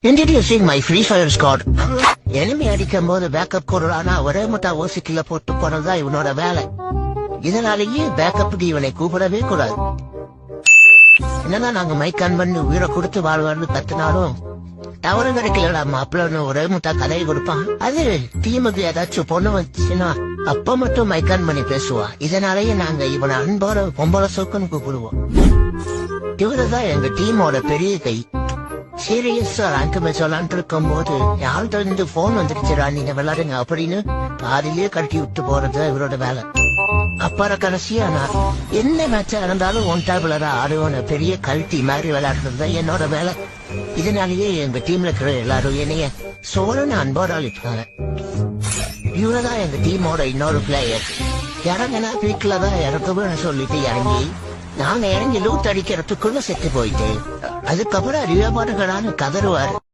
Introducing my Free Fire squad. enemy அடிக்கும் போது backup கொடுறானா ஒரே முட்டா ஓசிக்கில போட்டு போனதா இவனோட வேலை. இதனாலேயே பேக்கப்புக்கு இவனை கூப்பிடவே கூடாது. என்னன்னா நாங்க மைக் ஆன் பண்ணி உயிரை கொடுத்து வாழ்வான்னு கத்துனாலும் தவறு கிடைக்கலடா மாப்பிள்ளன்னு ஒரே முட்டா கதையை கொடுப்பான். அது டீமுக்கு ஏதாச்சும் பொண்ணு வந்துச்சுன்னா அப்ப மட்டும் மைக் ஆன் பண்ணி பேசுவான். இதனாலேயே நாங்க இவனை அன்போட பொம்பளை சோக்குன்னு கூப்பிடுவோம். இவருதான் எங்க டீமோட பெரிய கை. சீரியஸா ரேங்க் மேட்ச் விளாண்டு இருக்கும் போது யார்கிட்ட இருந்து போன் வந்துருச்சுடா நீங்க விளையாடுங்க அப்படின்னு பாதிலேயே கட்டி விட்டு போறது இவரோட வேலை. அப்புறம் கடைசியா நான் என்ன மேட்சா இருந்தாலும் ஒன் டேபிளரா ஆடுவோன்னு பெரிய கல்ட்டி மாதிரி விளையாடுறது என்னோட வேலை. இதனாலேயே எங்க டீம்ல இருக்கிற எல்லாரும் என்னைய சோழன்னு அன்போட அழிப்பாங்க. இவரதான் எங்க டீமோட இன்னொரு பிளேயர். இறங்கினா வீட்டுலதான் இறக்குன்னு சொல்லிட்டு இறங்கி நாங்க இறங்கி லூத் அடிக்கிறதுக்குள்ள செத்து போயிட்டு அதுக்கப்புறம் அறிவாபாடுகளான்னு கதறுவாரு.